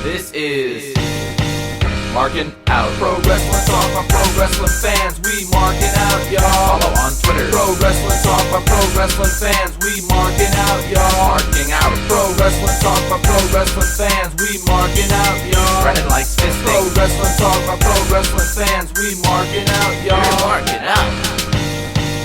This is Markin Out. Pro wrestling talk by pro wrestling fans. We marking out, y'all. Follow on Twitter. Pro wrestling talk by pro wrestling fans. We marking out, y'all. Marking out. Pro wrestling talk by pro wrestling fans. We marking out, y'all. Brennan likes fisting. Pro wrestling talk by pro wrestling fans. We marking out, y'all. We're marking out.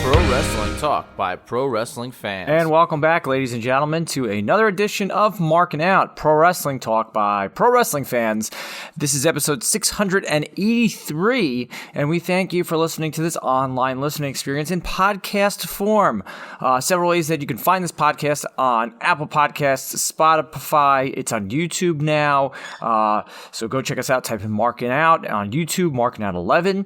Pro Wrestling Talk by Pro Wrestling Fans. And welcome back, ladies and gentlemen, to another edition of Markin Out, Pro Wrestling Talk by Pro Wrestling Fans. This is episode 683, and we thank you for listening to this online listening experience in podcast form. Several ways that you can find this podcast on Apple Podcasts, Spotify. It's on YouTube now, so go check us out. Type in Markin Out on YouTube, Markin Out 11.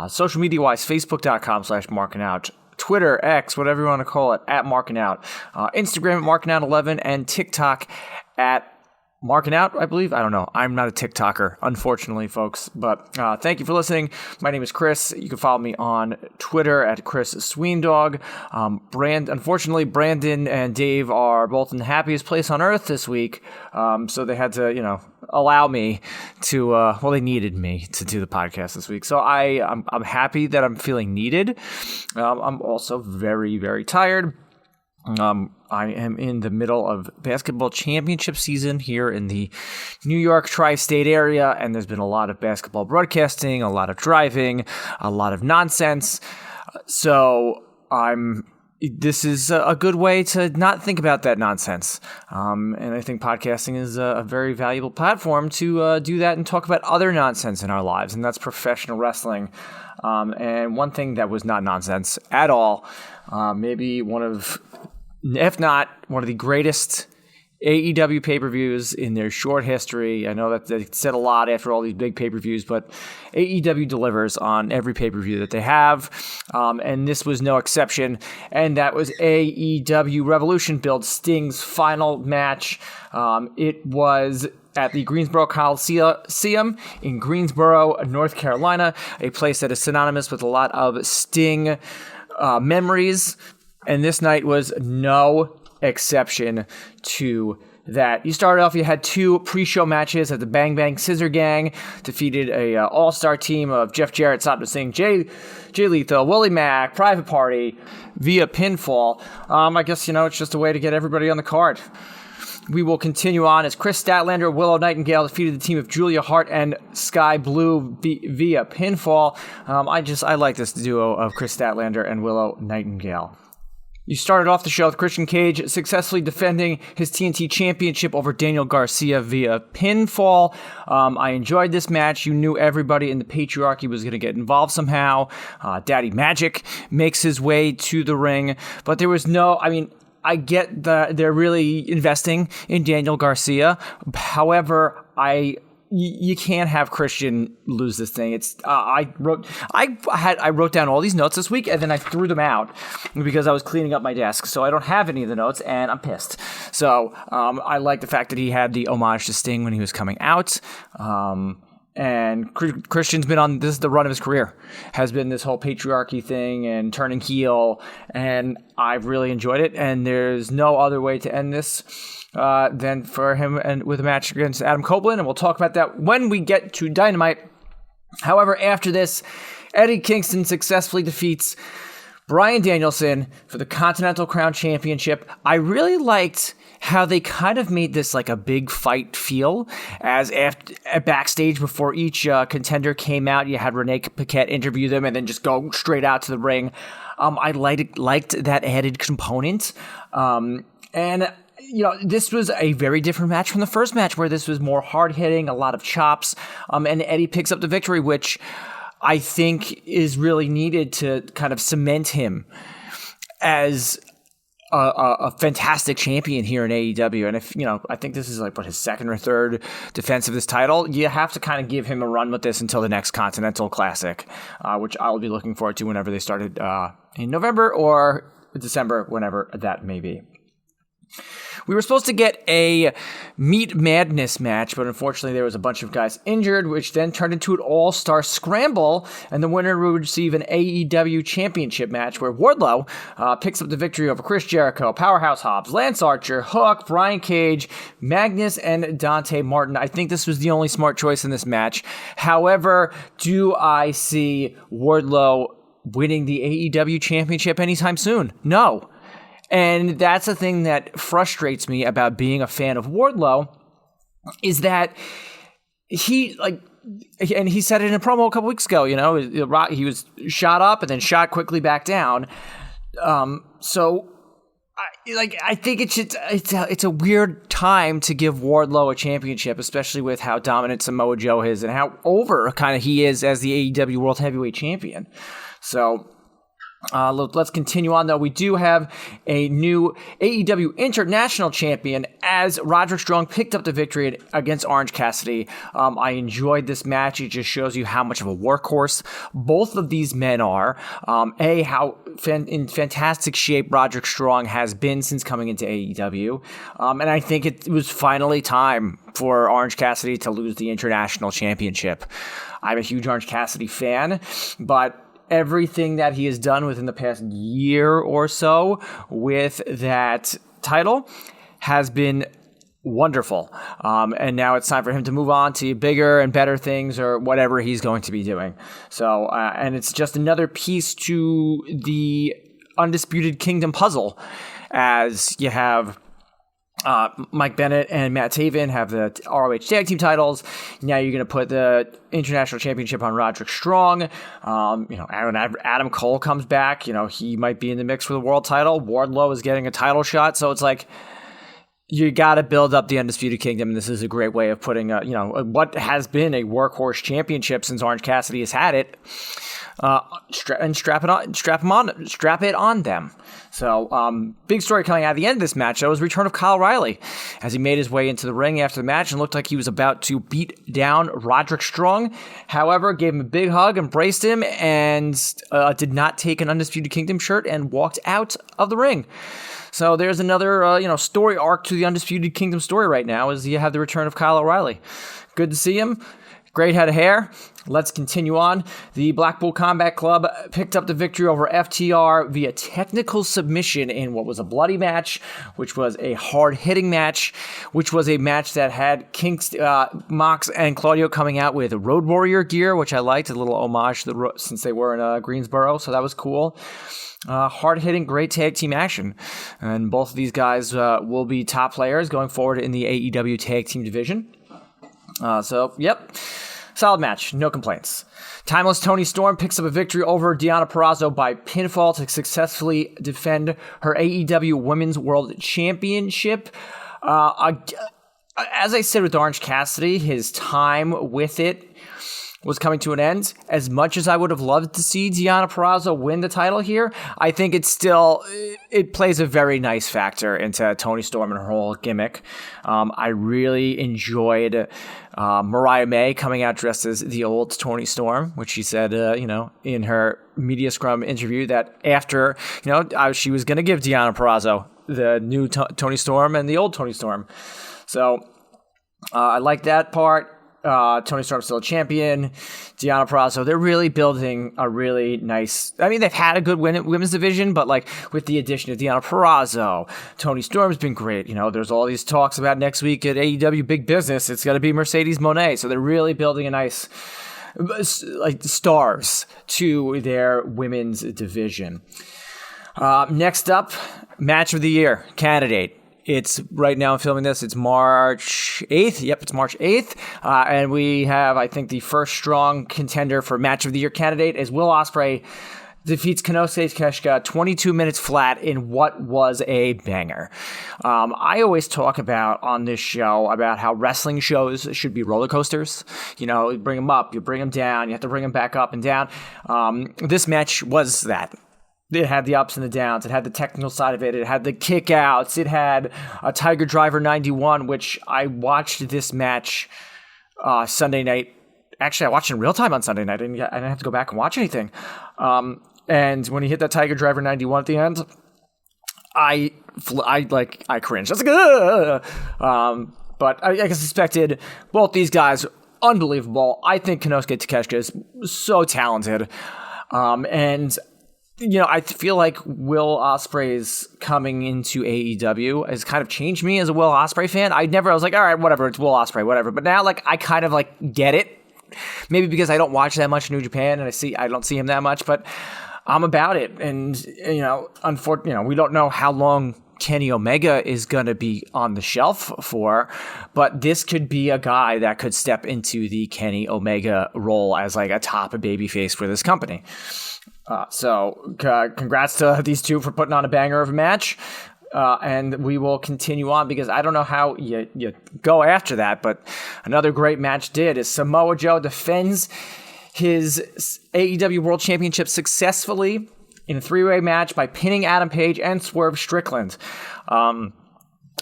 Social media-wise, Facebook.com/Markin Out, Twitter, X, whatever you want to call it, at Markin Out, Instagram at Markin Out 11, and TikTok at Markin Out, I believe. I don't know. I'm not a TikToker, unfortunately, folks. But thank you for listening. My name is Chris. You can follow me on Twitter at Chris Sweendog. Unfortunately, Brandon and Dave are both in the happiest place on earth this week. So they had to, allow me to, they needed me to do the podcast this week. So I'm happy that I'm feeling needed. I'm also very, very tired. I am in the middle of basketball championship season here in the New York tri-state area, and there's been a lot of basketball broadcasting, a lot of driving, a lot of nonsense. So this is a good way to not think about that nonsense. And I think podcasting is a very valuable platform to do that and talk about other nonsense in our lives, and that's professional wrestling. And one thing that was not nonsense at all, maybe if not one of the greatest AEW pay-per-views in their short history. I know that they said a lot after all these big pay-per-views, but AEW delivers on every pay-per-view that they have, and this was no exception, and that was AEW Revolution billed Sting's final match. It was at the Greensboro Coliseum in Greensboro, North Carolina, a place that is synonymous with a lot of Sting memories. And this night was no exception to that. You started off, you had two pre-show matches at the Bang Bang Scissor Gang, defeated a all-star team of Jeff Jarrett, Satnam Singh, Jay Lethal, Willie Mack, Private Party, via pinfall. I guess, it's just a way to get everybody on the card. We will continue on as Chris Statlander, Willow Nightingale defeated the team of Julia Hart and Sky Blue via pinfall. I like this duo of Chris Statlander and Willow Nightingale. You started off the show with Christian Cage successfully defending his TNT Championship over Daniel Garcia via pinfall. I enjoyed this match. You knew everybody in the patriarchy was going to get involved somehow. Daddy Magic makes his way to the ring, but there was I get that they're really investing in Daniel Garcia. However, you can't have Christian lose this thing. I wrote down all these notes this week, and then I threw them out because I was cleaning up my desk. So I don't have any of the notes, and I'm pissed. So I like the fact that he had the homage to Sting when he was coming out. And Christian's been on this, the run of his career has been this whole patriarchy thing and turning heel, and I've really enjoyed it. And there's no other way to end this than for him and with a match against Adam Copeland, and we'll talk about that when we get to Dynamite. However, after this, Eddie Kingston successfully defeats Bryan Danielson for the Continental Crown Championship. I really liked how they kind of made this like a big fight feel, as backstage before each contender came out, you had Renee Paquette interview them and then just go straight out to the ring. I liked that added component. This was a very different match from the first match, where this was more hard-hitting, a lot of chops, and Eddie picks up the victory, which I think is really needed to kind of cement him as a fantastic champion here in AEW. And I think this is his second or third defense of this title. You have to kind of give him a run with this until the next Continental Classic, which I'll be looking forward to whenever they started in November or December, whenever that may be. We were supposed to get a Meat Madness match, but unfortunately there was a bunch of guys injured, which then turned into an all-star scramble, and the winner would receive an AEW championship match where Wardlow picks up the victory over Chris Jericho, Powerhouse Hobbs, Lance Archer, Hook, Brian Cage, Magnus, and Dante Martin. I think this was the only smart choice in this match. However, do I see Wardlow winning the AEW championship anytime soon? No. And that's the thing that frustrates me about being a fan of Wardlow, is that he said it in a promo a couple weeks ago, he was shot up and then shot quickly back down. So I think it's a weird time to give Wardlow a championship, especially with how dominant Samoa Joe is and how over kind of he is as the AEW World Heavyweight Champion. So let's continue on, though. We do have a new AEW International Champion as Roderick Strong picked up the victory against Orange Cassidy. I enjoyed this match. It just shows you how much of a workhorse both of these men are. How in fantastic shape Roderick Strong has been since coming into AEW. And I think it was finally time for Orange Cassidy to lose the International Championship. I'm a huge Orange Cassidy fan, but everything that he has done within the past year or so with that title has been wonderful. And now it's time for him to move on to bigger and better things or whatever he's going to be doing. So, and it's just another piece to the Undisputed Kingdom puzzle, as you have Mike Bennett and Matt Taven have the ROH tag team titles. Now you're going to put the International Championship on Roderick Strong. Adam Cole comes back. He might be in the mix for the world title. Wardlow is getting a title shot. So it's like, you got to build up the Undisputed Kingdom. This is a great way of putting, what has been a workhorse championship since Orange Cassidy has had it. Strap it on them. So, big story coming out of the end of this match, though, was the return of Kyle O'Reilly as he made his way into the ring after the match and looked like he was about to beat down Roderick Strong. However, gave him a big hug, embraced him, and did not take an Undisputed Kingdom shirt and walked out of the ring. So there's another, story arc to the Undisputed Kingdom story right now, as you have the return of Kyle O'Reilly. Good to see him. Great head of hair. Let's continue on. The Blackpool Combat Club picked up the victory over FTR via technical submission in what was a bloody match, which was a hard-hitting match, which was a match that had Mox and Claudio coming out with Road Warrior gear, which I liked, a little homage since they were in Greensboro, so that was cool. Hard-hitting, great tag team action. And both of these guys will be top players going forward in the AEW tag team division. Solid match, no complaints. Timeless Toni Storm picks up a victory over Deonna Purrazzo by pinfall to successfully defend her AEW Women's World Championship. As I said with Orange Cassidy, his time with it was coming to an end. As much as I would have loved to see Deonna Purrazzo win the title here, I think it plays a very nice factor into Toni Storm and her whole gimmick. I really enjoyed Mariah May coming out dressed as the old Toni Storm, which she said, in her Media Scrum interview that after, she was going to give Deonna Purrazzo the new Toni Storm and the old Toni Storm. So I like that part. Toni Storm's still a champion. Deonna Purrazzo, they're really building a really nice... they've had a good women's division, but with the addition of Deonna Purrazzo, Toni Storm's been great. There's all these talks about next week at AEW Big Business. It's going to be Mercedes Moné. So they're really building a nice... stars to their women's division. Next up, match of the year candidate. It's right now I'm filming this. It's March 8th. Yep, it's March 8th. And we have, I think, the first strong contender for match of the year candidate is Will Ospreay defeats Konosuke Takeshita 22 minutes flat in what was a banger. I always talk about on this show about how wrestling shows should be roller coasters. You bring them up, you bring them down, you have to bring them back up and down. This match was that. It had the ups and the downs. It had the technical side of it. It had the kickouts. It had a Tiger Driver 91, which I watched this match Sunday night. Actually, I watched it in real time on Sunday night. I didn't have to go back and watch anything. And when he hit that Tiger Driver 91 at the end, I cringed. I was like, but I guess expected both these guys, unbelievable. I think Konosuke Takeshita is so talented. And, I feel like Will Ospreay's coming into AEW has kind of changed me as a Will Ospreay fan. I was like, all right, whatever, it's Will Ospreay, whatever. But now, I kind of, get it. Maybe because I don't watch that much New Japan and I don't see him that much, but I'm about it. And, unfortunately, we don't know how long Kenny Omega is going to be on the shelf for, but this could be a guy that could step into the Kenny Omega role as a top babyface for this company. So congrats to these two for putting on a banger of a match. And we will continue on because I don't know how you go after that, but another great match is Samoa Joe defends his AEW World Championship successfully in a three-way match by pinning Adam Page and Swerve Strickland.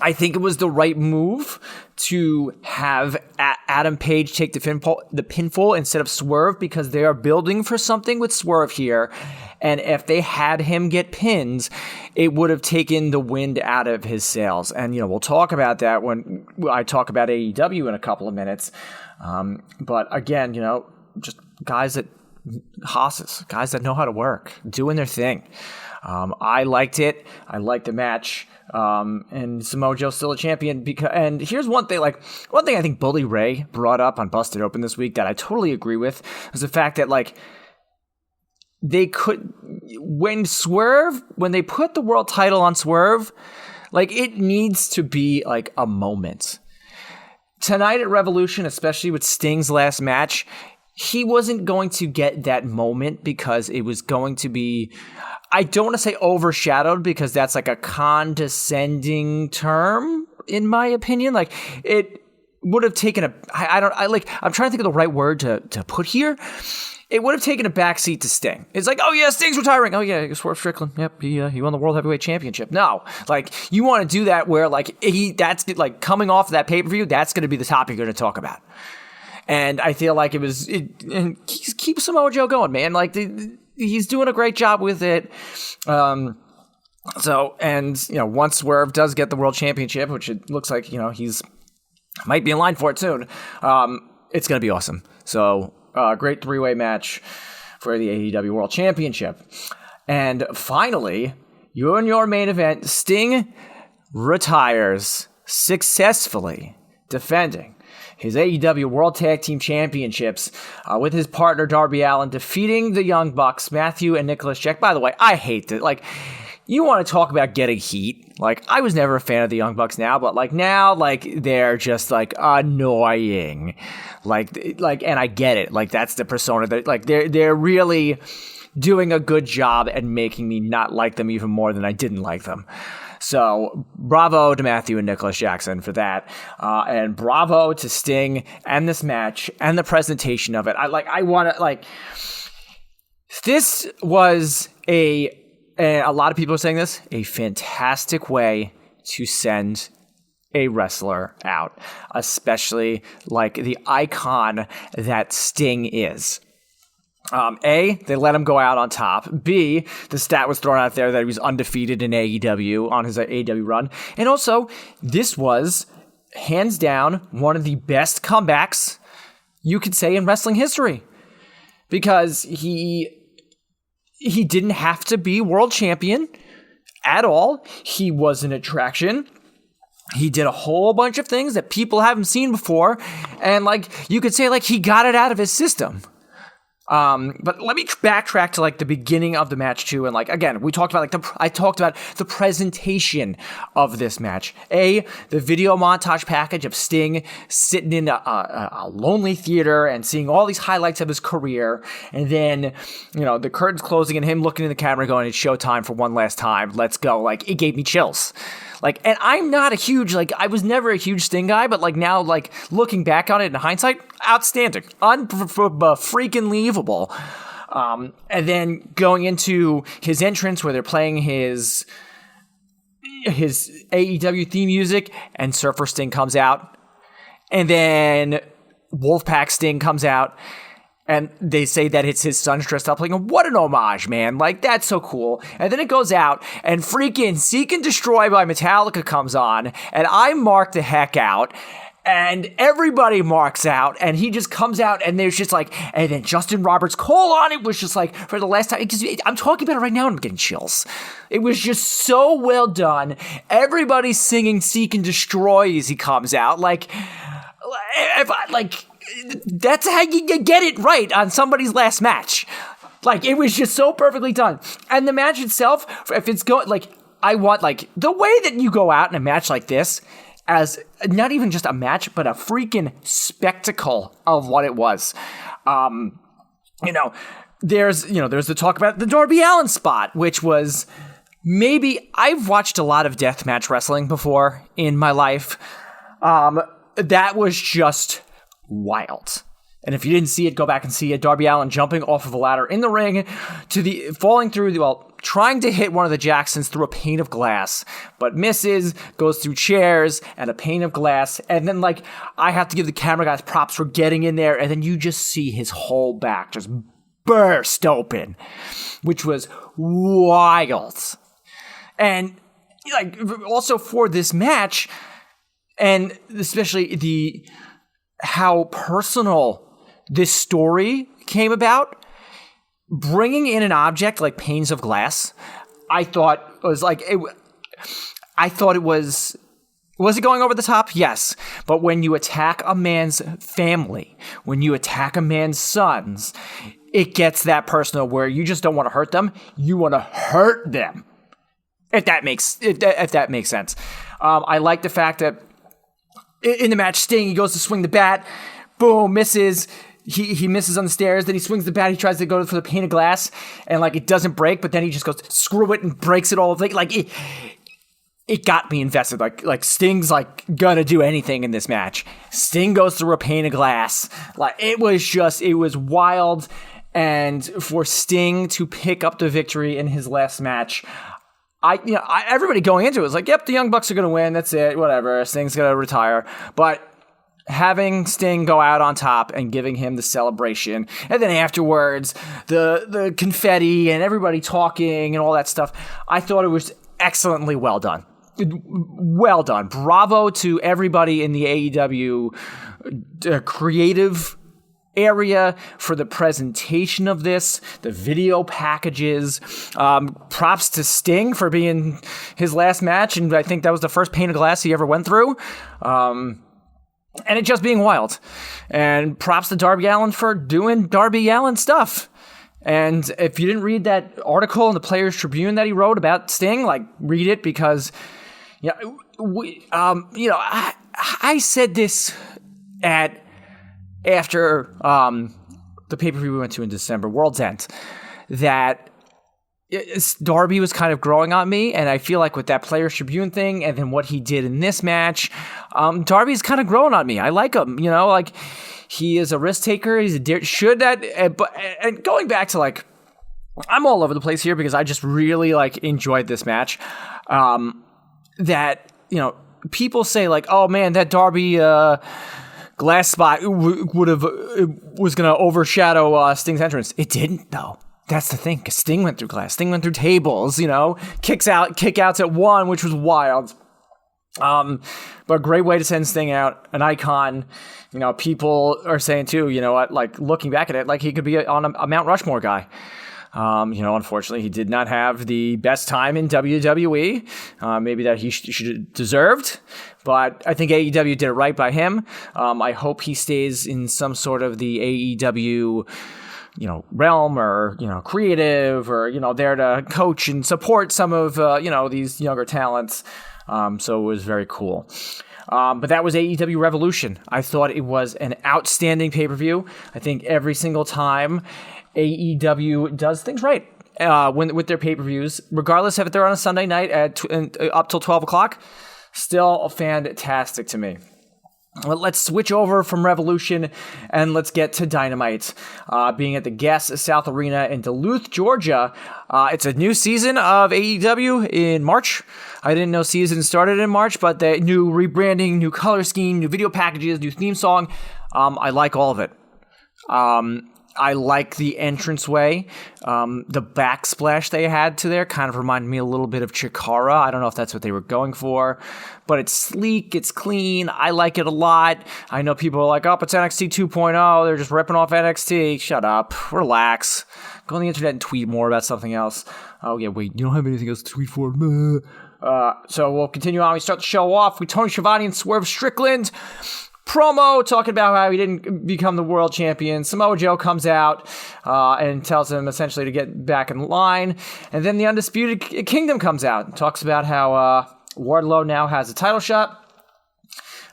I think it was the right move to have Adam Page take the pinfall instead of Swerve because they are building for something with Swerve here. And if they had him get pins, it would have taken the wind out of his sails. And, we'll talk about that when I talk about AEW in a couple of minutes. But again, just guys that know how to work, doing their thing. I liked it. I liked the match. And Samoa Joe's still a champion and here's one thing I think Bully Ray brought up on Busted Open this week that I totally agree with is the fact that they could, when they put the world title on Swerve, it needs to be a moment. Tonight at Revolution, especially with Sting's last match, he wasn't going to get that moment because it was going to be, I don't want to say overshadowed because that's a condescending term in my opinion. It would have taken I'm trying to think of the right word to put here. It would have taken a backseat to Sting. It's oh yeah, Sting's retiring. Oh yeah, Swerve Strickland. Yep, he won the World Heavyweight Championship. No, you want to do that where that's coming off of that pay-per-view, that's going to be the topic you're going to talk about. And I feel like and keep Samoa Joe going, man. He's doing a great job with it. Once Swerve does get the World Championship, which it looks like, he's might be in line for it soon, it's going to be awesome. So, great three-way match for the AEW World Championship. And finally, your main event, Sting retires successfully defending his AEW World Tag Team Championships with his partner Darby Allin, defeating the Young Bucks, Matthew and Nicholas Jack. By the way, I hate that. You want to talk about getting heat. I was never a fan of the Young Bucks now, but now, they're just annoying. And I get it. That's the persona that, they're really doing a good job at making me not like them even more than I didn't like them. So bravo to Matthew and Nicholas Jackson for that. And bravo to Sting and this match and the presentation of it. This was and a lot of people are saying this, a fantastic way to send a wrestler out, especially the icon that Sting is. A, they let him go out on top. B, the stat was thrown out there that he was undefeated in AEW on his AEW run. And also, this was, hands down, one of the best comebacks you could say in wrestling history. Because he didn't have to be world champion at all. He was an attraction. He did a whole bunch of things that people haven't seen before. And you could say he got it out of his system. But let me backtrack to the beginning of the match too. And again, we talked about I talked about the presentation of this match. The video montage package of Sting sitting in a lonely theater and seeing all these highlights of his career. And then, the curtains closing and him looking in the camera going, it's showtime for one last time. Let's go. It gave me chills. And I'm not a huge, I was never a huge Sting guy, but now, looking back on it in hindsight, outstanding. Freaking unbelievable. And then going into his entrance where they're playing his AEW theme music and Surfer Sting comes out. And then Wolfpack Sting comes out. And they say that it's his son dressed up. Like, what an homage, man. Like, that's so cool. And then it goes out, and freaking Seek and Destroy by Metallica comes on, and I mark the heck out. And everybody marks out, and he just comes out, and there's just like, and then Justin Roberts Cole on it was just like, for the last time, because I'm talking about it right now, and I'm getting chills. It was just so well done. Everybody's singing Seek and Destroy as he comes out. That's how you get it right on somebody's last match. Like, it was just so perfectly done. And the match itself, if it's going, like, I want, like, the way that you go out in a match like this, as not even just a match, but a freaking spectacle of what it was. There's the talk about the Darby Allin spot, which was maybe, I've watched a lot of deathmatch wrestling before in my life. That was just wild. And if you didn't see it, go back and see it. Darby Allin jumping off of a ladder in the ring trying to hit one of the Jacksons through a pane of glass, but misses, goes through chairs and a pane of glass. And then, like, I have to give the camera guys props for getting in there. And then you just see his whole back just burst open, which was wild. And, like, also for this match, and especially how personal this story came about, bringing in an object like panes of glass, I thought was it going over the top? Yes. But when you attack a man's family, when you attack a man's sons, it gets that personal where you just don't want to hurt them. You want to hurt them. If that makes sense. I like the fact that in the match, Sting, he goes to swing the bat, boom, misses. He misses on the stairs, then he swings the bat, he tries to go for the pane of glass, and, like, it doesn't break, but then he just goes, screw it, and breaks it all. Like it got me invested. Like Sting's, like, gonna do anything in this match. Sting goes through a pane of glass. Like, it was wild, and for Sting to pick up the victory in his last match, everybody going into it was like, yep, the Young Bucks are gonna win, that's it, whatever, Sting's gonna retire, but having Sting go out on top and giving him the celebration, and then afterwards the confetti and everybody talking and all that stuff, I thought it was excellently well done. Well done. Bravo to everybody in the AEW creative area for the presentation of this, the video packages. Props to Sting for being his last match, and I think that was the first pane of glass he ever went through. And it just being wild. And props to Darby Allin for doing Darby Allin stuff. And if you didn't read that article in the Players Tribune that he wrote about Sting, like, read it, because, I said this after the pay-per-view we went to in December, World's End, that Darby was kind of growing on me, and I feel like with that Players Tribune thing and then what he did in this match, Darby's kind of growing on me. I like him, like, he is a risk taker. He's and going back to, like, I'm all over the place here because I just really, like, enjoyed this match. That, people say, like, oh man, that Darby glass spot was going to overshadow Sting's entrance. It didn't, though. That's the thing, because Sting went through glass. Sting went through tables, kickouts at one, which was wild. But a great way to send Sting out, an icon. People are saying too, like, looking back at it, like, he could be on a Mount Rushmore guy. Unfortunately, he did not have the best time in WWE. Maybe that he should have deserved, but I think AEW did it right by him. I hope he stays in some sort of the AEW realm, or, creative, or, there to coach and support some of, these younger talents. So it was very cool. But that was AEW Revolution. I thought it was an outstanding pay-per-view. I think every single time AEW does things right with their pay-per-views, regardless if they're on a Sunday night up till 12 o'clock, still fantastic to me. Well, let's switch over from Revolution and let's get to Dynamite. Being at the Guess South Arena in Duluth, Georgia. It's a new season of AEW in March. I didn't know season started in March, but the new rebranding, new color scheme, new video packages, new theme song. I like all of it. I like the entranceway. The backsplash they had to there kind of reminded me a little bit of Chikara. I don't know if that's what they were going for, but it's sleek, it's clean. I like it a lot. I know people are like, oh, it's NXT 2.0. They're just ripping off NXT. Shut up. Relax. Go on the internet and tweet more about something else. Oh, yeah, wait, you don't have anything else to tweet for? So we'll continue on. We start the show off with Tony Schiavone and Swerve Strickland. Promo talking about how he didn't become the world champion. Samoa Joe comes out and tells him essentially to get back in line. And then the Undisputed Kingdom comes out and talks about how Wardlow now has a title shot.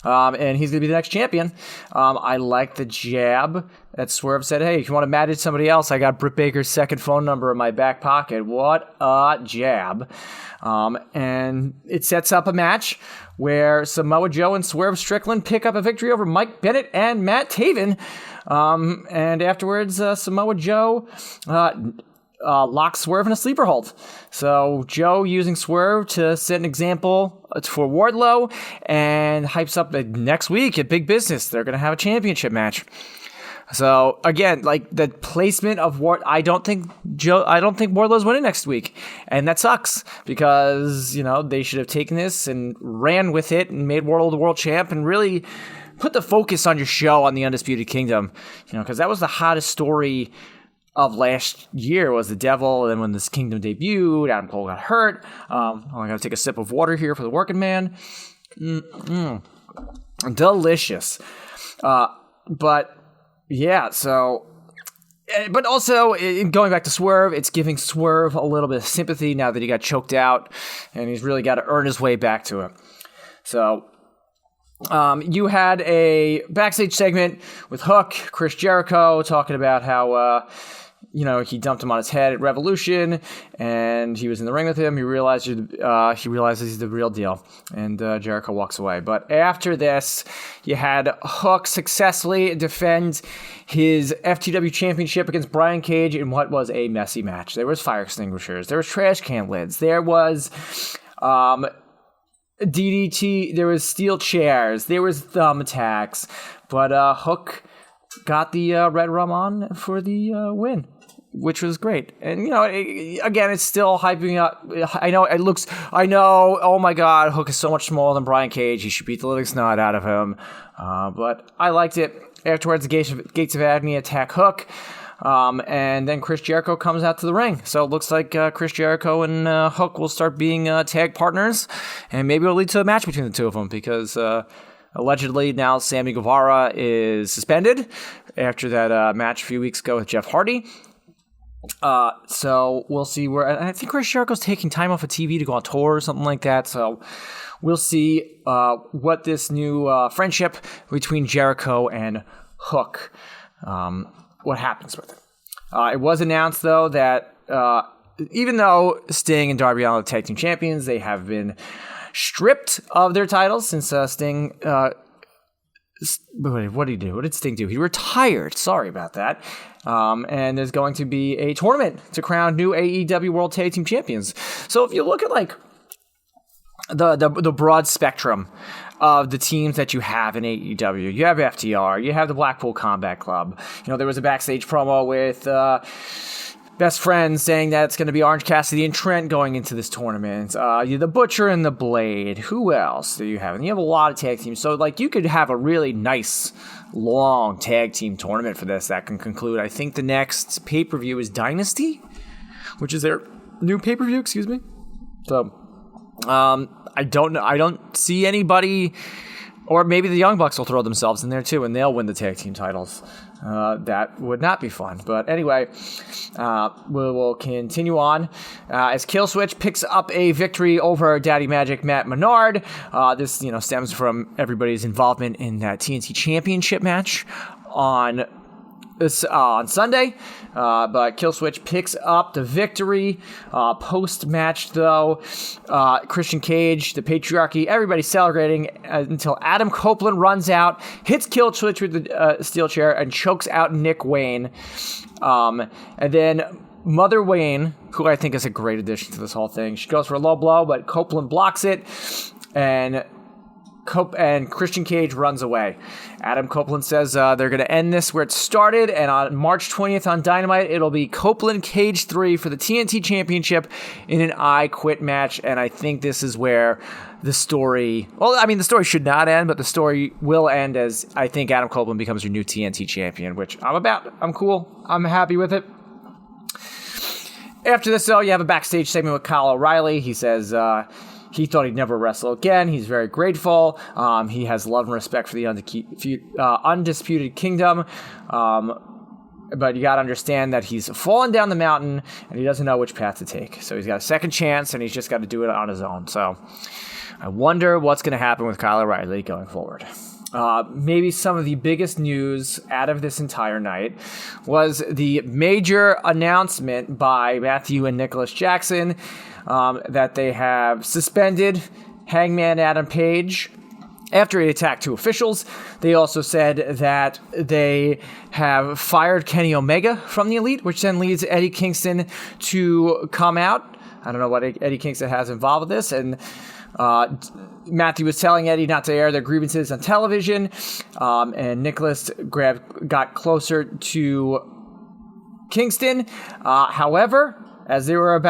And he's going to be the next champion. I like the jab that Swerve said, hey, if you want to manage somebody else, I got Britt Baker's second phone number in my back pocket. What a jab. And it sets up a match where Samoa Joe and Swerve Strickland pick up a victory over Mike Bennett and Matt Taven. And afterwards, Samoa Joe locks Swerve in a sleeper hold. So Joe using Swerve to set an example for Wardlow and hypes up next week at Big Business. They're going to have a championship match. So again, like the placement of I don't think Wardlow's winning next week, and that sucks because they should have taken this and ran with it and made Wardlow the world champ and really put the focus on your show on the Undisputed Kingdom, because that was the hottest story of last year was the Devil. And then when this Kingdom debuted, Adam Cole got hurt. I gotta take a sip of water here for the working man. Delicious. But yeah, so, but also going back to Swerve, it's giving Swerve a little bit of sympathy now that he got choked out, and he's really got to earn his way back to it. So, you had a backstage segment with Hook, Chris Jericho, talking about how, he dumped him on his head at Revolution, and he was in the ring with him. He realizes he's the real deal, and Jericho walks away. But after this, you had Hook successfully defend his FTW championship against Brian Cage in what was a messy match. There was fire extinguishers, there was trash can lids, there was DDT, there was steel chairs, there was thumb attacks, but Hook got the red rum on for the win, which was great. And again, it's still hyping up. I know, oh my god, Hook is so much smaller than Brian Cage, he should beat the living snot out of him, but I liked it. Afterwards, the Gates of Agony attack Hook, and then Chris Jericho comes out to the ring. So it looks like Chris Jericho and Hook will start being tag partners, and maybe it'll lead to a match between the two of them, because allegedly now Sammy Guevara is suspended after that match a few weeks ago with Jeff Hardy. So we'll see where. I think Chris Jericho's taking time off of TV to go on tour or something like that. So we'll see what this new friendship between Jericho and Hook, what happens with it. It was announced, though, that even though Sting and Darby Allin are the tag team champions, they have been stripped of their titles since Sting. What did he do? What did Sting do? He retired. Sorry about that. And there's going to be a tournament to crown new AEW World Tag Team Champions. So if you look at like the broad spectrum of the teams that you have in AEW, you have FTR, you have the Blackpool Combat Club. There was a backstage promo with Best Friends saying that it's going to be Orange Cassidy and Trent going into this tournament. The Butcher and the Blade. Who else do you have? And you have a lot of tag teams. So you could have a really nice, long tag team tournament for this that can conclude. I think the next pay-per-view is Dynasty, which is their new pay-per-view, excuse me. So, I don't know. I don't see anybody, or maybe the Young Bucks will throw themselves in there too, and they'll win the tag team titles. That would not be fun. But anyway, we'll continue on as Killswitch picks up a victory over Daddy Magic Matt Menard. This stems from everybody's involvement in that TNT Championship match on Sunday, but Killswitch picks up the victory. Post-match, though, Christian Cage, the Patriarchy, everybody celebrating until Adam Copeland runs out, hits Killswitch with the steel chair, and chokes out Nick Wayne. And then Mother Wayne, who I think is a great addition to this whole thing, she goes for a low blow, but Copeland blocks it, and and Christian Cage runs away. Adam Copeland says they're going to end this where it started, and on March 20th on Dynamite, it'll be Copeland Cage 3 for the TNT Championship in an I Quit match, and I think this is where the story... Well, I mean, the story should not end, but the story will end as I think Adam Copeland becomes your new TNT Champion, which I'm about. I'm cool. I'm happy with it. After this, though, you have a backstage segment with Kyle O'Reilly. He says... he thought he'd never wrestle again. He's very grateful. He has love and respect for the Undisputed Kingdom. But you got to understand that he's fallen down the mountain and he doesn't know which path to take. So he's got a second chance and he's just got to do it on his own. So I wonder what's going to happen with Kyle O'Reilly going forward. Maybe some of the biggest news out of this entire night was the major announcement by Matthew and Nicholas Jackson that they have suspended Hangman Adam Page after he attacked 2 officials. They also said that they have fired Kenny Omega from the Elite, which then leads Eddie Kingston to come out. I don't know what Eddie Kingston has involved with this, and Matthew was telling Eddie not to air their grievances on television, and Nicholas got closer to Kingston. However, as they're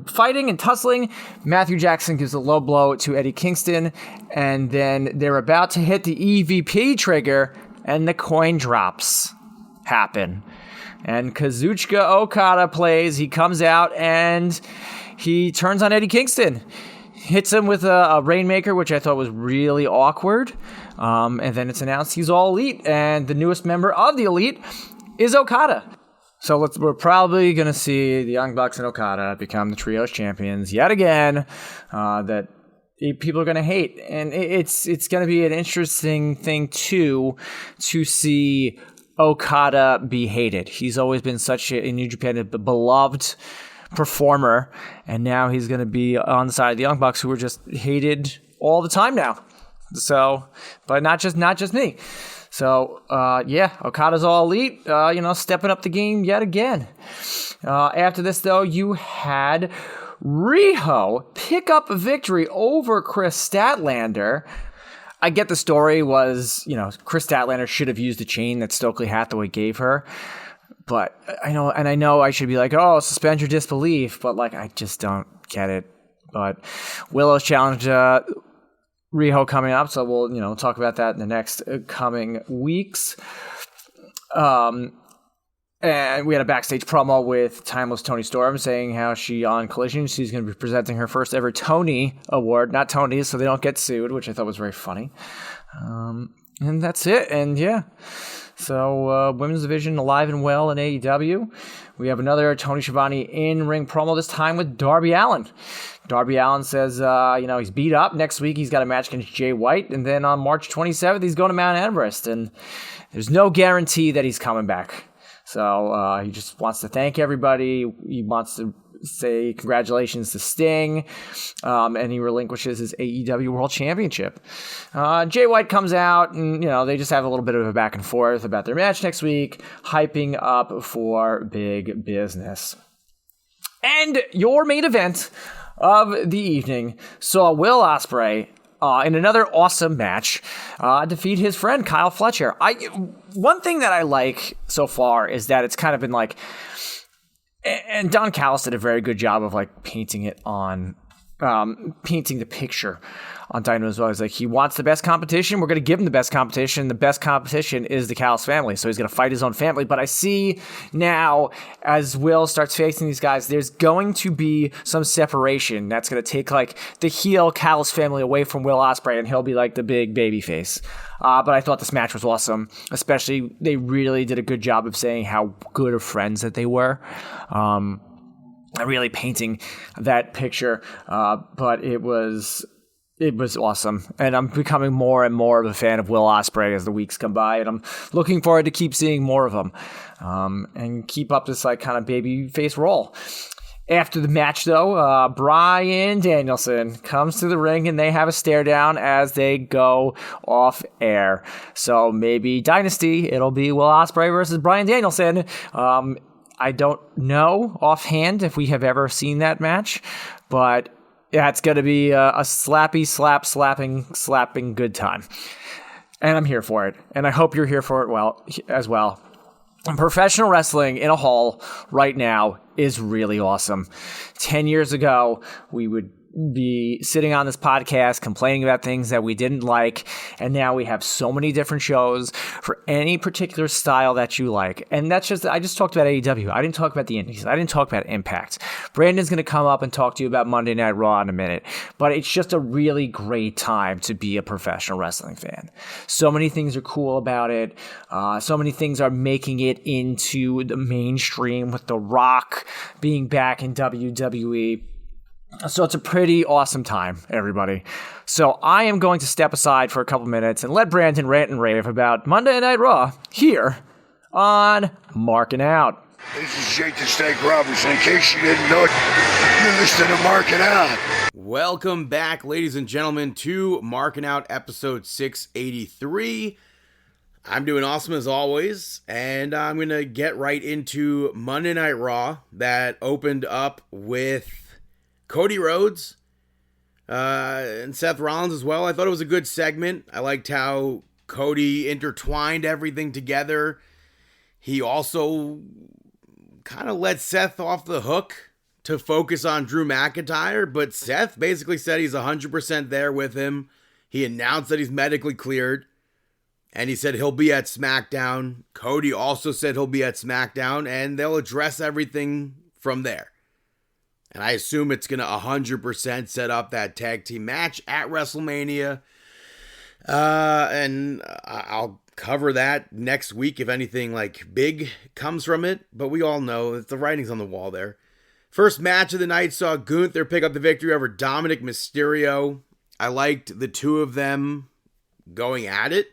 fighting and tussling, Matthew Jackson gives a low blow to Eddie Kingston, and then they're about to hit the EVP trigger, and the coin drops happen. And Kazuchika Okada plays. He comes out, and he turns on Eddie Kingston. Hits him with a Rainmaker, which I thought was really awkward. And then it's announced he's all Elite, and the newest member of the Elite is Okada. So we're probably going to see the Young Bucks and Okada become the Trios champions yet again, that people are going to hate. And it's going to be an interesting thing, too, to see Okada be hated. He's always been such in New Japan a beloved performer, and now he's going to be on the side of the Young Bucks, who are just hated all the time now. So, but not just me. So, Okada's all Elite, stepping up the game yet again. After this, though, you had Riho pick up a victory over Chris Statlander. I get the story was, Chris Statlander should have used the chain that Stokely Hathaway gave her. But I know I should be like, oh, suspend your disbelief. But, I just don't get it. But Willow's challenge Riho coming up, so we'll talk about that in the next coming weeks. And we had a backstage promo with Timeless Toni Storm saying how on Collision she's going to be presenting her first ever Tony Award, not Tonys, so they don't get sued, which I thought was very funny. And that's it. And yeah, so women's division alive and well in AEW. We have another Tony Schiavone in-ring promo, this time with Darby Allin. Darby Allin says, he's beat up. Next week, he's got a match against Jay White. And then on March 27th, he's going to Mount Everest. And there's no guarantee that he's coming back. So he just wants to thank everybody. He wants to say congratulations to Sting. And he relinquishes his AEW World Championship. Jay White comes out, and, they just have a little bit of a back and forth about their match next week, hyping up for big business. And your main event of the evening saw Will Ospreay in another awesome match defeat his friend Kyle Fletcher. One thing that I like so far is that it's kind of been and Don Callis did a very good job of painting the picture on Dynamo as well. He's he wants the best competition. We're going to give him the best competition. The best competition is the Callis family. So he's going to fight his own family. But I see now, as Will starts facing these guys, there's going to be some separation. That's going to take the heel Callis family away from Will Ospreay, and he'll be the big baby face. But I thought this match was awesome. Especially, they really did a good job of saying how good of friends that they were. Really painting that picture. But it was awesome, and I'm becoming more and more of a fan of Will Ospreay as the weeks come by, and I'm looking forward to keep seeing more of him, and keep up this kind of baby face role. After the match, though, Bryan Danielson comes to the ring, and they have a stare down as they go off air. So maybe Dynasty, it'll be Will Ospreay versus Bryan Danielson. I don't know offhand if we have ever seen that match, but Yeah, it's going to be a slappy, slapping good time. And I'm here for it. And I hope you're here for it as well. And professional wrestling in a hall right now is really awesome. 10 years ago, we would be sitting on this podcast complaining about things that we didn't like, and now we have so many different shows for any particular style that you like. And I just talked about AEW. I didn't talk about the indies. I didn't talk about Impact. Brandon's going to come up and talk to you about Monday Night Raw in a minute, but it's just a really great time to be a professional wrestling fan. So many things are cool about it. So many things are making it into the mainstream, with The Rock being back in WWE. So it's a pretty awesome time, everybody. So I am going to step aside for a couple minutes and let Brandon rant and rave about Monday Night Raw here on Markin Out. This is Jake the Snake Robertson. In case you didn't know it, you're listening to Markin Out. Welcome back, ladies and gentlemen, to Markin Out episode 683. I'm doing awesome as always, and I'm going to get right into Monday Night Raw that opened up with Cody Rhodes and Seth Rollins as well. I thought it was a good segment. I liked how Cody intertwined everything together. He also kind of let Seth off the hook to focus on Drew McIntyre, but Seth basically said he's 100% there with him. He announced that he's medically cleared, and he said he'll be at SmackDown. Cody also said he'll be at SmackDown, and they'll address everything from there. And I assume it's going to 100% set up that tag team match at WrestleMania. And I'll cover that next week if anything like big comes from it. But we all know the writing's on the wall there. First match of the night saw Gunther pick up the victory over Dominic Mysterio. I liked the two of them going at it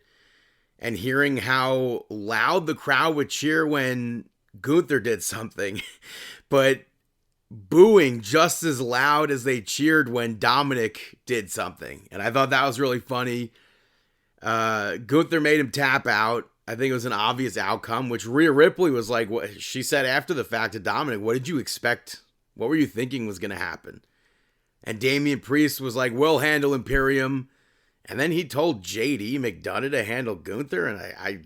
and hearing how loud the crowd would cheer when Gunther did something. But booing just as loud as they cheered when Dominic did something. And I thought that was really funny. Gunther made him tap out. I think it was an obvious outcome, which Rhea Ripley was like, what she said after the fact to Dominic, what did you expect? What were you thinking was going to happen? And Damian Priest was like, we'll handle Imperium. And then he told JD McDonough to handle Gunther. And I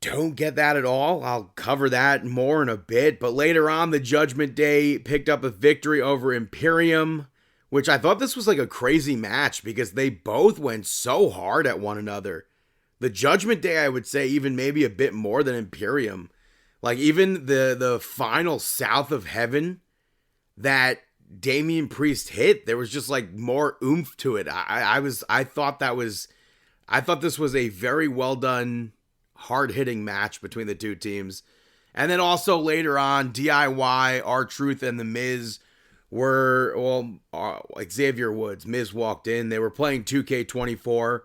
don't get that at all. I'll cover that more in a bit. But later on, the Judgment Day picked up a victory over Imperium, which I thought this was like a crazy match because they both went so hard at one another. The Judgment Day, I would say, even maybe a bit more than Imperium. Like even the final South of Heaven that Damian Priest hit, there was just like more oomph to it. I thought this was a very well done, hard-hitting match between the two teams. And then also later on, DIY, R-Truth, and The Miz were, Xavier Woods, Miz walked in. They were playing 2K24.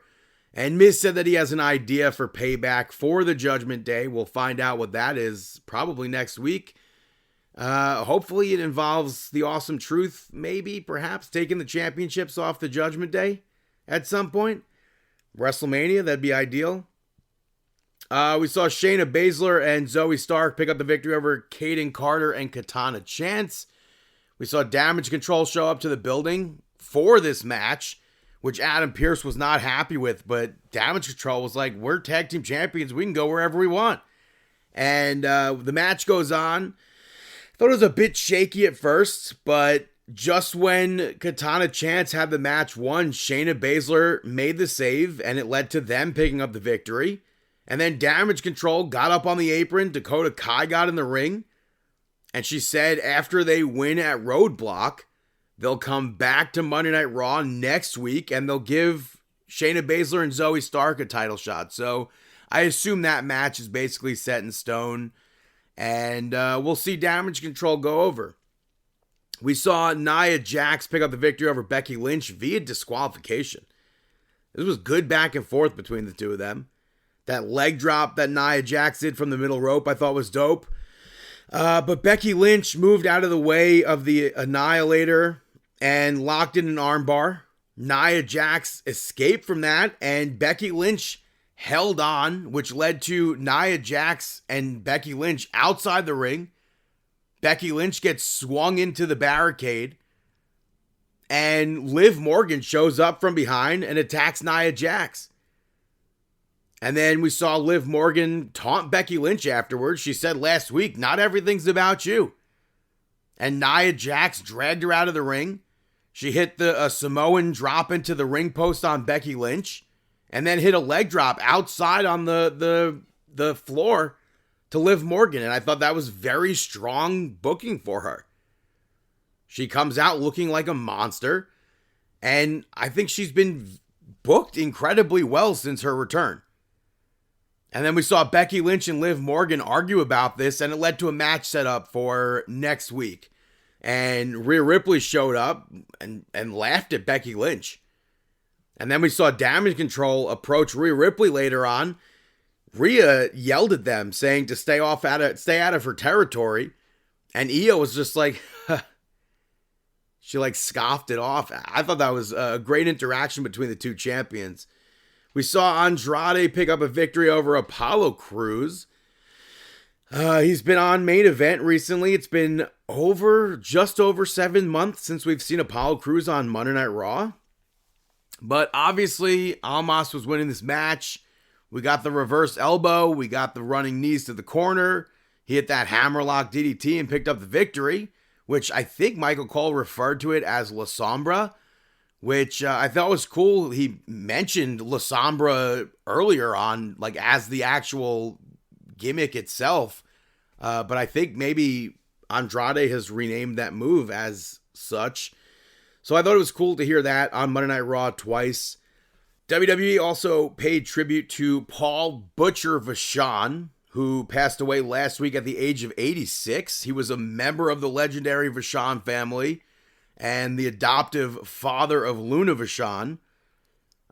And Miz said that he has an idea for payback for the Judgment Day. We'll find out what that is probably next week. Hopefully it involves the Awesome Truth, maybe, perhaps, taking the championships off the Judgment Day at some point. WrestleMania, that'd be ideal. We saw Shayna Baszler and Zoe Stark pick up the victory over Kaden Carter and Katana Chance. We saw Damage Control show up to the building for this match, which Adam Pearce was not happy with, but Damage Control was like, we're tag team champions, we can go wherever we want. And the match goes on. I thought it was a bit shaky at first, but just when Katana Chance had the match won, Shayna Baszler made the save, and it led to them picking up the victory. And then Damage Control got up on the apron. Dakota Kai got in the ring. And she said after they win at Roadblock, they'll come back to Monday Night Raw next week and they'll give Shayna Baszler and Zoe Stark a title shot. So I assume that match is basically set in stone. And we'll see Damage Control go over. We saw Nia Jax pick up the victory over Becky Lynch via disqualification. This was good back and forth between the two of them. That leg drop that Nia Jax did from the middle rope I thought was dope. But Becky Lynch moved out of the way of the Annihilator and locked in an armbar. Nia Jax escaped from that, and Becky Lynch held on, which led to Nia Jax and Becky Lynch outside the ring. Becky Lynch gets swung into the barricade, and Liv Morgan shows up from behind and attacks Nia Jax. And then we saw Liv Morgan taunt Becky Lynch afterwards. She said last week, not everything's about you. And Nia Jax dragged her out of the ring. She hit the Samoan drop into the ring post on Becky Lynch, and then hit a leg drop outside on the floor to Liv Morgan. And I thought that was very strong booking for her. She comes out looking like a monster, and I think she's been booked incredibly well since her return. And then we saw Becky Lynch and Liv Morgan argue about this, and it led to a match set up for next week. And Rhea Ripley showed up and laughed at Becky Lynch. And then we saw Damage Control approach Rhea Ripley later on. Rhea yelled at them, saying to stay out of her territory. And Io was just like, she like scoffed it off. I thought that was a great interaction between the two champions. We saw Andrade pick up a victory over Apollo Crews. He's been on Main Event recently. It's been just over 7 months since we've seen Apollo Crews on Monday Night Raw. But obviously, Almas was winning this match. We got the reverse elbow. We got the running knees to the corner. He hit that hammerlock DDT and picked up the victory, which I think Michael Cole referred to it as La Sombra, which I thought was cool. He mentioned La Sombra earlier on, like as the actual gimmick itself. But I think maybe Andrade has renamed that move as such. So I thought it was cool to hear that on Monday Night Raw twice. WWE also paid tribute to Paul Butcher Vachon, who passed away last week at the age of 86. He was a member of the legendary Vachon family and the adoptive father of Luna Vachon.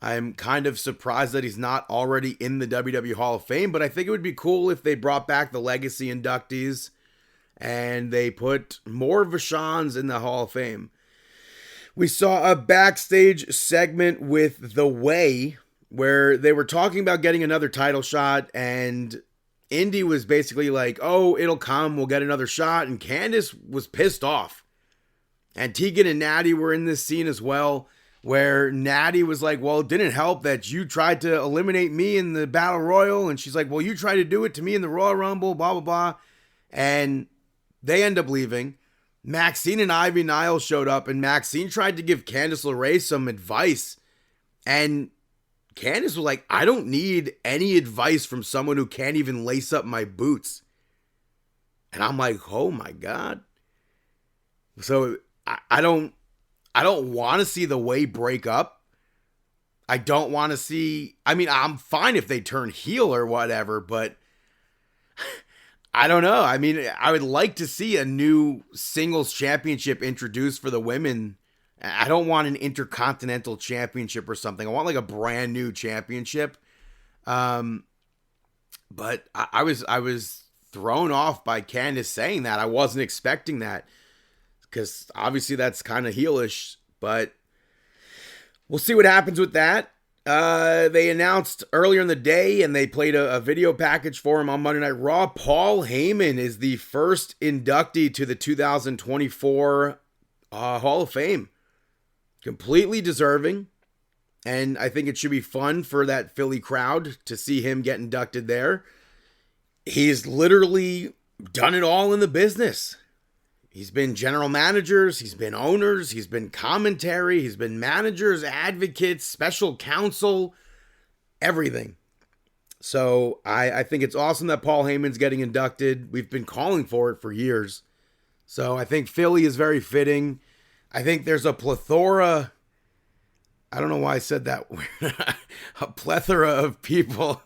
I'm kind of surprised that he's not already in the WWE Hall of Fame, but I think it would be cool if they brought back the legacy inductees and they put more Vachons in the Hall of Fame. We saw a backstage segment with The Way where they were talking about getting another title shot, and Indy was basically like, oh, it'll come, we'll get another shot, and Candice was pissed off. And Tegan and Natty were in this scene as well, where Natty was like, well, it didn't help that you tried to eliminate me in the Battle Royal, and she's like, well, you tried to do it to me in the Royal Rumble, blah, blah, blah. And they end up leaving. Maxine and Ivy Nile showed up, and Maxine tried to give Candice LeRae some advice. And Candice was like, I don't need any advice from someone who can't even lace up my boots. And I'm like, oh my God. So I don't want to see The Way break up. I don't want to see, I mean, I'm fine if they turn heel or whatever, but I don't know. I mean, I would like to see a new singles championship introduced for the women. I don't want an intercontinental championship or something. I want like a brand new championship. But I was thrown off by Candice saying that. I wasn't expecting that because obviously that's kind of heelish, but we'll see what happens with that. They announced earlier in the day, and they played a video package for him on Monday Night Raw. Paul Heyman is the first inductee to the 2024 Hall of Fame. Completely deserving. And I think it should be fun for that Philly crowd to see him get inducted there. He's literally done it all in the business. He's been general managers, he's been owners, he's been commentary, he's been managers, advocates, special counsel, everything. So I think it's awesome that Paul Heyman's getting inducted. We've been calling for it for years. So I think Philly is very fitting. I think there's a plethora, I don't know why I said that, a plethora of people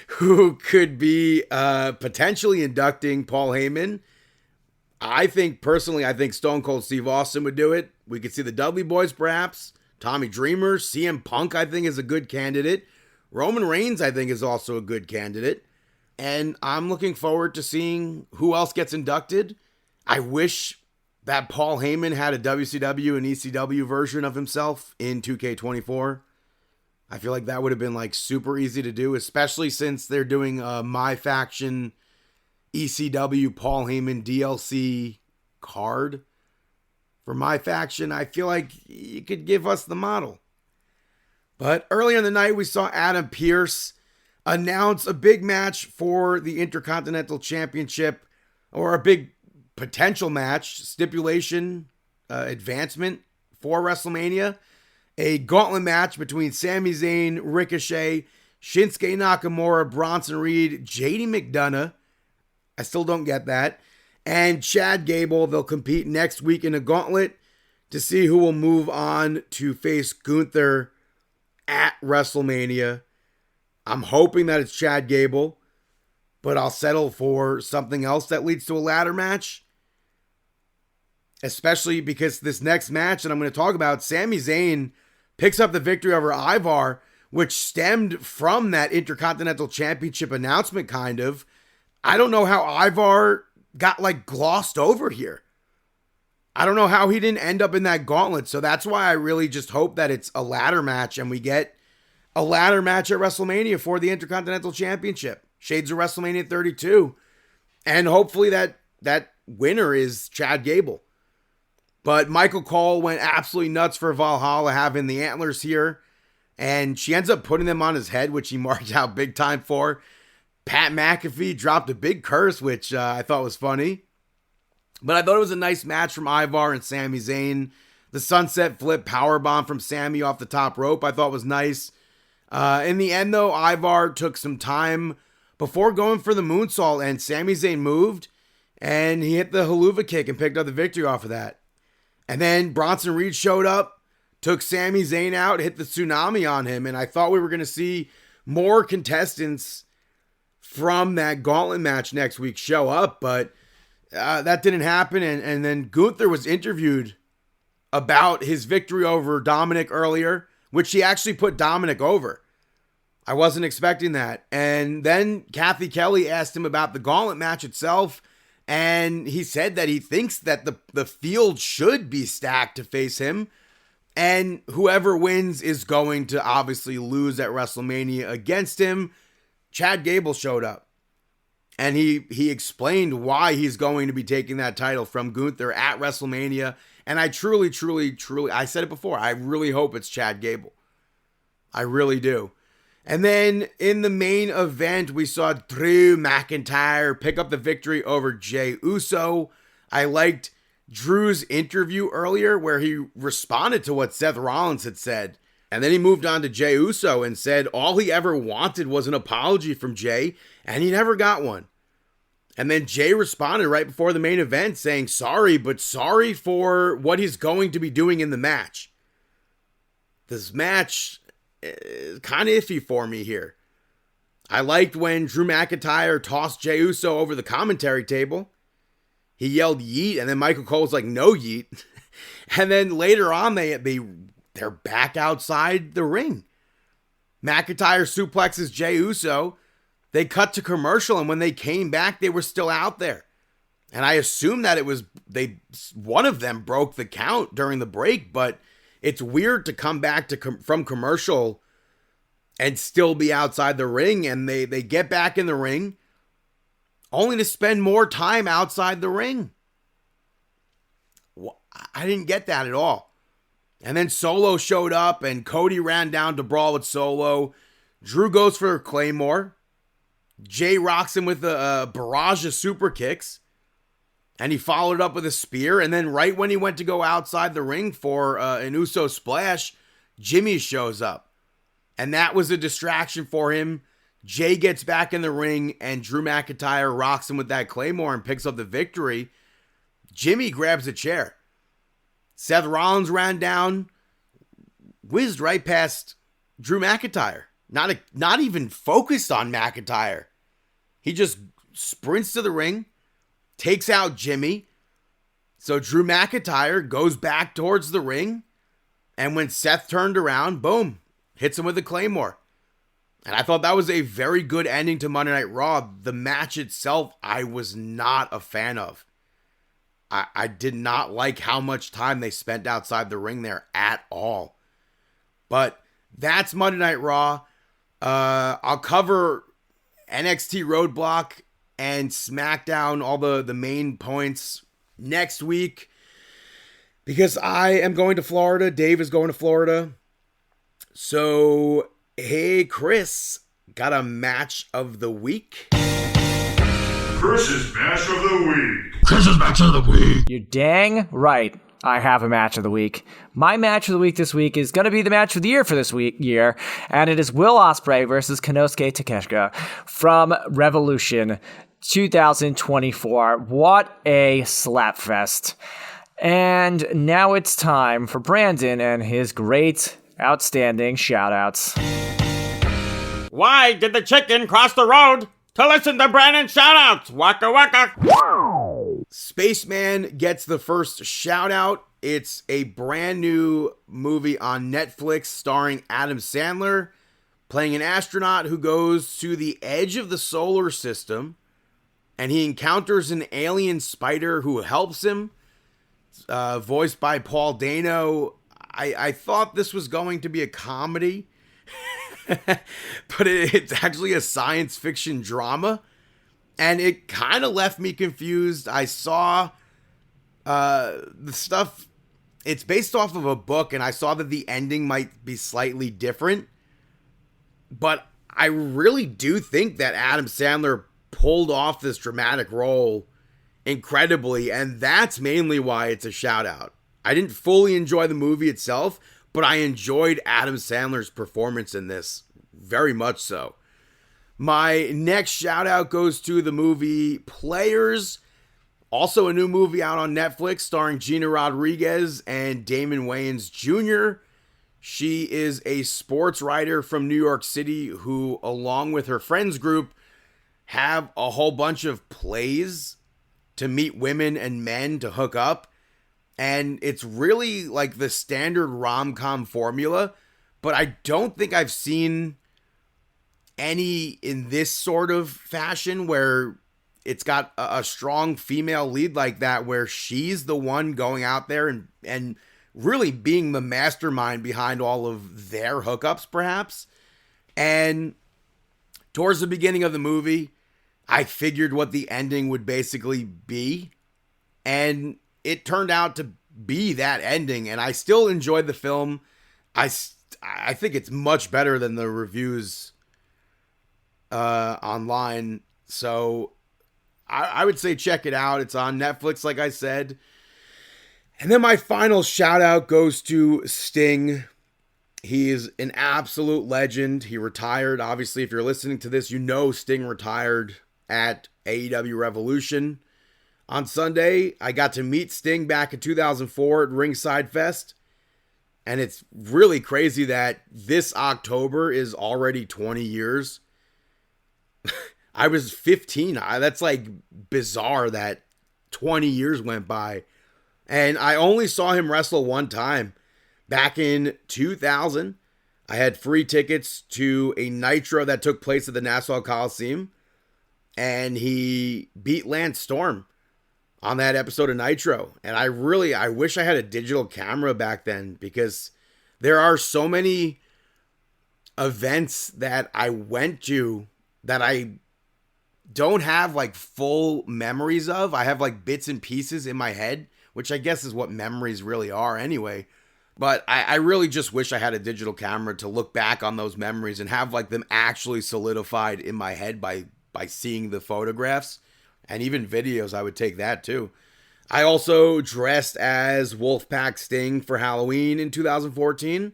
who could be potentially inducting Paul Heyman. I think Stone Cold Steve Austin would do it. We could see the Dudley Boys perhaps. Tommy Dreamer. CM Punk, I think, is a good candidate. Roman Reigns, I think, is also a good candidate. And I'm looking forward to seeing who else gets inducted. I wish that Paul Heyman had a WCW and ECW version of himself in 2K24. I feel like that would have been like super easy to do, especially since they're doing My Faction ECW Paul Heyman DLC card for my faction, I feel like you could give us the model. But earlier in the night, we saw Adam Pearce announce a big match for the Intercontinental Championship, or a big potential match, stipulation, advancement for WrestleMania. A gauntlet match between Sami Zayn, Ricochet, Shinsuke Nakamura, Bronson Reed, JD McDonough. I still don't get that. And Chad Gable. They'll compete next week in a gauntlet to see who will move on to face Gunther at WrestleMania. I'm hoping that it's Chad Gable, but I'll settle for something else that leads to a ladder match. Especially because this next match that I'm going to talk about, Sami Zayn picks up the victory over Ivar, which stemmed from that Intercontinental Championship announcement, kind of. I don't know how Ivar got glossed over here. I don't know how he didn't end up in that gauntlet. So that's why I really just hope that it's a ladder match and we get a ladder match at WrestleMania for the Intercontinental Championship. Shades of WrestleMania 32. And hopefully that winner is Chad Gable. But Michael Cole went absolutely nuts for Valhalla having the antlers here. And she ends up putting them on his head, which he marked out big time for. Pat McAfee dropped a big curse, which I thought was funny. But I thought it was a nice match from Ivar and Sami Zayn. The sunset flip powerbomb from Sami off the top rope I thought was nice. In the end, though, Ivar took some time before going for the moonsault, and Sami Zayn moved, and he hit the haluva kick and picked up the victory off of that. And then Bronson Reed showed up, took Sami Zayn out, hit the tsunami on him, and I thought we were going to see more contestants from that gauntlet match next week show up, but that didn't happen. And then Gunther was interviewed about his victory over Dominic earlier, which he actually put Dominic over. I wasn't expecting that. And then Kathy Kelly asked him about the gauntlet match itself, and he said that he thinks that the field should be stacked to face him, and whoever wins is going to obviously lose at WrestleMania against him. Chad Gable showed up, and he explained why he's going to be taking that title from Gunther at WrestleMania. And I truly, I said it before, I really hope it's Chad Gable. I really do. And then in the main event, we saw Drew McIntyre pick up the victory over Jey Uso. I liked Drew's interview earlier where he responded to what Seth Rollins had said. And then he moved on to Jey Uso and said all he ever wanted was an apology from Jey, and he never got one. And then Jey responded right before the main event saying sorry, but sorry for what he's going to be doing in the match. This match is kind of iffy for me here. I liked when Drew McIntyre tossed Jey Uso over the commentary table. He yelled yeet, and then Michael Cole's like, no yeet. And then later on, they're back outside the ring. McIntyre suplexes Jey Uso. They cut to commercial, and when they came back, they were still out there. And I assume that one of them broke the count during the break, but it's weird to come back from commercial and still be outside the ring, and they get back in the ring only to spend more time outside the ring. I didn't get that at all. And then Solo showed up, and Cody ran down to brawl with Solo. Drew goes for a Claymore. Jay rocks him with a barrage of super kicks. And he followed up with a spear. And then right when he went to go outside the ring for an Uso splash, Jimmy shows up. And that was a distraction for him. Jay gets back in the ring, and Drew McIntyre rocks him with that Claymore and picks up the victory. Jimmy grabs a chair. Seth Rollins ran down, whizzed right past Drew McIntyre. Not even focused on McIntyre. He just sprints to the ring, takes out Jimmy. So Drew McIntyre goes back towards the ring. And when Seth turned around, boom, hits him with a Claymore. And I thought that was a very good ending to Monday Night Raw. The match itself, I was not a fan of. I did not like how much time they spent outside the ring there at all. But that's Monday Night Raw. I'll cover NXT Roadblock and SmackDown, all the main points next week, because I am going to Florida. Dave is going to Florida. So, hey, Chris, got a match of the week? Chris's match of the week. Chris's match of the week. You're dang right. I have a match of the week. My match of the week this week is going to be the match of the year for this year, and it is Will Ospreay versus Konosuke Takeshita from Revolution 2024. What a slapfest. And now it's time for Brandon and his great, outstanding shout-outs. Why did the chicken cross the road to listen to Brandon's shout-outs? Waka waka. Spaceman gets the first shout out. It's a brand new movie on Netflix starring Adam Sandler, playing an astronaut who goes to the edge of the solar system, and he encounters an alien spider who helps him, voiced by Paul Dano. I thought this was going to be a comedy, but it's actually a science fiction drama. And it kind of left me confused. I saw the stuff. It's based off of a book, and I saw that the ending might be slightly different. But I really do think that Adam Sandler pulled off this dramatic role incredibly, and that's mainly why it's a shout out. I didn't fully enjoy the movie itself, but I enjoyed Adam Sandler's performance in this very much so. My next shout out goes to the movie Players, also a new movie out on Netflix starring Gina Rodriguez and Damon Wayans Jr. She is a sports writer from New York City who, along with her friends group, have a whole bunch of plays to meet women and men to hook up. And it's really like the standard rom-com formula, but I don't think I've seen any in this sort of fashion where it's got a strong female lead like that, where she's the one going out there and really being the mastermind behind all of their hookups, perhaps. And towards the beginning of the movie, I figured what the ending would basically be, and it turned out to be that ending, and I still enjoyed the film. I think it's much better than the reviews online, so I would say check it out. It's on Netflix, like I said. And then my final shout out goes to Sting. He is an absolute legend. He retired. Obviously, if you're listening to this, you know Sting retired at AEW Revolution. On Sunday, I got to meet Sting back in 2004 at Ringside Fest. And it's really crazy that this October is already 20 years. I was 15. That's like bizarre that 20 years went by. And I only saw him wrestle one time back in 2000. I had free tickets to a Nitro that took place at the Nassau Coliseum. And he beat Lance Storm on that episode of Nitro. And I wish I had a digital camera back then, because there are so many events that I went to that I don't have like full memories of. I have like bits and pieces in my head, which I guess is what memories really are anyway. But I really just wish I had a digital camera to look back on those memories and have like them actually solidified in my head by seeing the photographs and even videos. I would take that too. I also dressed as Wolfpack Sting for Halloween in 2014.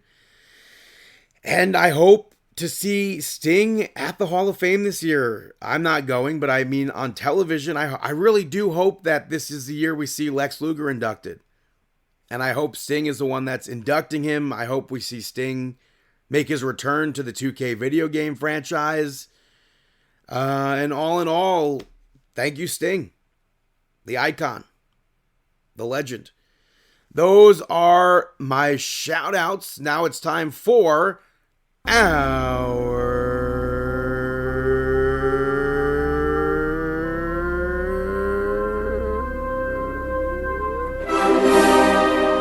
And I hope to see Sting at the Hall of Fame this year. I'm not going, but I mean on television. I really do hope that this is the year we see Lex Luger inducted. And I hope Sting is the one that's inducting him. I hope we see Sting make his return to the 2K video game franchise. And all in all, thank you, Sting. The icon. The legend. Those are my shout outs. Now it's time for our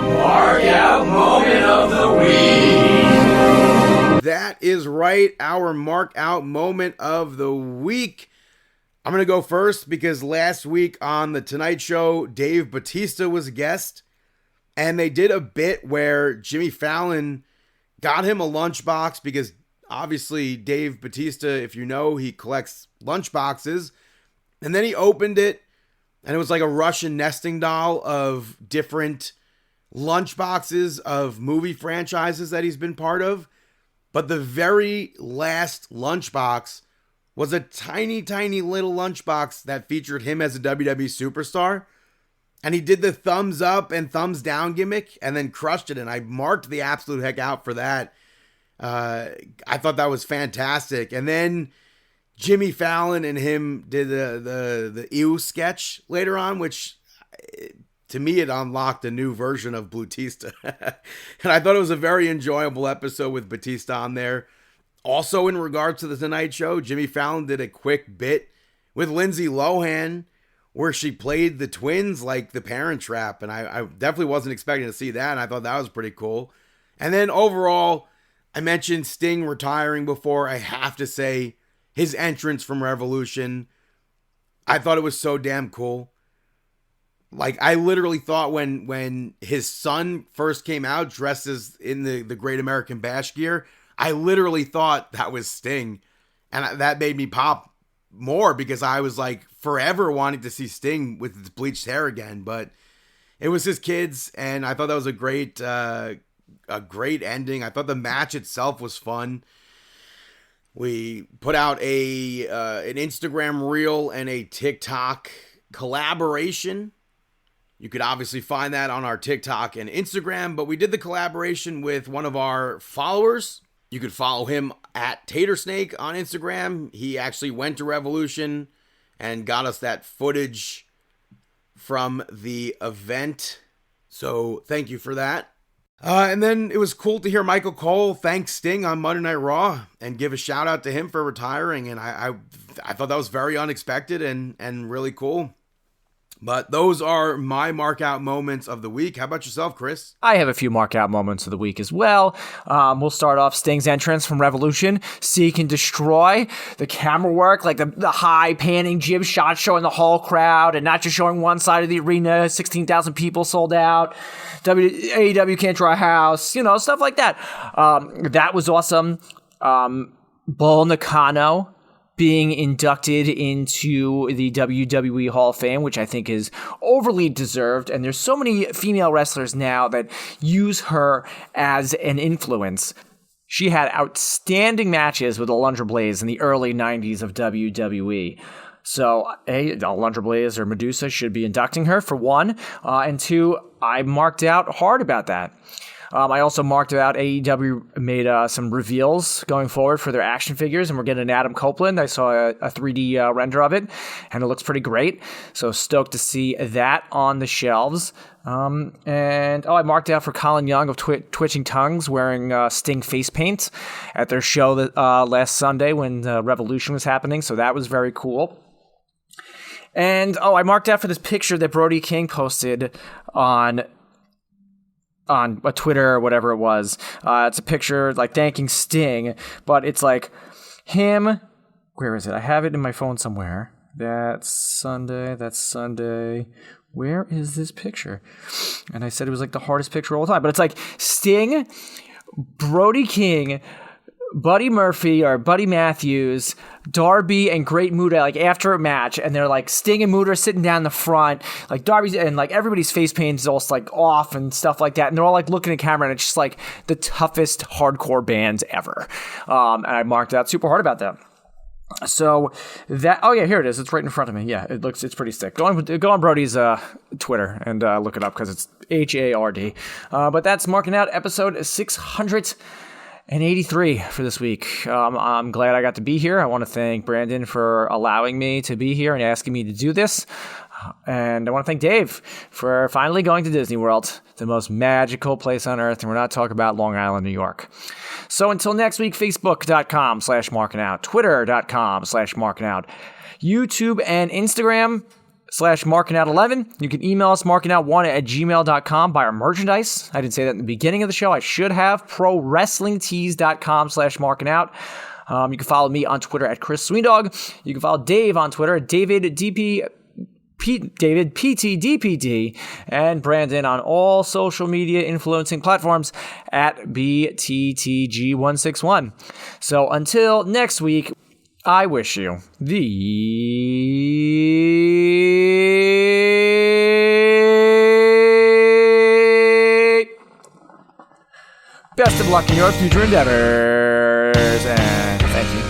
Mark Out Moment of the Week. That is right, our Mark Out Moment of the Week. I'm going to go first because last week on The Tonight Show, Dave Bautista was a guest, and they did a bit where Jimmy Fallon got him a lunchbox because obviously Dave Bautista, if you know, he collects lunchboxes, and then he opened it, and it was like a Russian nesting doll of different lunchboxes of movie franchises that he's been part of. But the very last lunchbox was a tiny, tiny little lunchbox that featured him as a WWE superstar. And he did the thumbs up and thumbs down gimmick and then crushed it. And I marked the absolute heck out for that. I thought that was fantastic. And then Jimmy Fallon and him did the ew sketch later on, which to me, it unlocked a new version of Bautista. And I thought it was a very enjoyable episode with Bautista on there. Also, in regards to the Tonight Show, Jimmy Fallon did a quick bit with Lindsay Lohan where she played the twins like the Parent Trap. And I definitely wasn't expecting to see that. And I thought that was pretty cool. And then overall, I mentioned Sting retiring before. I have to say his entrance from Revolution, I thought it was so damn cool. Like, I literally thought when his son first came out dressed as in the Great American Bash gear, I literally thought that was Sting. And that made me pop more because I was like forever wanting to see Sting with his bleached hair again. But it was his kids, and I thought that was a great ending. I thought the match itself was fun. We put out an Instagram reel and a TikTok collaboration. You could obviously find that on our TikTok and Instagram, but we did the collaboration with one of our followers. You could follow him at Tatersnake on Instagram. He actually went to Revolution and got us that footage from the event. So thank you for that. And then it was cool to hear Michael Cole thank Sting on Monday Night Raw and give a shout out to him for retiring. And I thought that was very unexpected and really cool. But those are my mark out moments of the week. How about yourself, Chris? I have a few mark out moments of the week as well. We'll start off Sting's entrance from Revolution. Seek and Destroy. The camera work, like the high panning jib shot showing the whole crowd and not just showing one side of the arena. 16,000 people sold out. AEW can't draw a house. Stuff like that. That was awesome. Bull Nakano being inducted into the WWE Hall of Fame, which I think is overly deserved. And there's so many female wrestlers now that use her as an influence. She had outstanding matches with Alundra Blaze in the early 90s of WWE. So, Alundra Blaze or Medusa should be inducting her, for one. And two, I marked out hard about that. I also marked out AEW made some reveals going forward for their action figures, and we're getting an Adam Copeland. I saw a 3D render of it, and it looks pretty great. So stoked to see that on the shelves. I marked out for Colin Young of Twitching Tongues wearing Sting face paint at their show last Sunday when Revolution was happening. So that was very cool. And I marked out for this picture that Brody King posted on a Twitter or whatever it was. It's a picture like thanking Sting, but it's like him. Where is it? I have it in my phone somewhere. That's Sunday. Where is this picture? And I said it was like the hardest picture of all time, but it's like Sting, Brody King, Buddy Murphy or Buddy Matthews, Darby and Great Muta, like after a match, and they're like Sting and Muta are sitting down in the front, like Darby's and like everybody's face paint is all like off and stuff like that, and they're all like looking at camera, and it's just like the toughest hardcore bands ever. And I marked out super hard about that. So that here it is. It's right in front of me. Yeah, it's pretty sick. Go on Brody's Twitter and look it up because it's HARD. But that's Marking Out episode 683 for this week. I'm glad I got to be here. I want to thank Brandon for allowing me to be here and asking me to do this. And I want to thank Dave for finally going to Disney World, the most magical place on earth. And we're not talking about Long Island, New York. So until next week, Facebook.com/markingout, Twitter.com/markingout, YouTube and Instagram, markinout11. You can email us markinout1@gmail.com, buy our merchandise. I didn't say that in the beginning of the show. I should have. ProWrestlingTees.com/markinout. You can follow me on Twitter at Chris Sweendog. You can follow Dave on Twitter at David PTDPD, and Brandon on all social media influencing platforms at BTTG161. So until next week, I wish you the best of luck in your future endeavors, and thank you.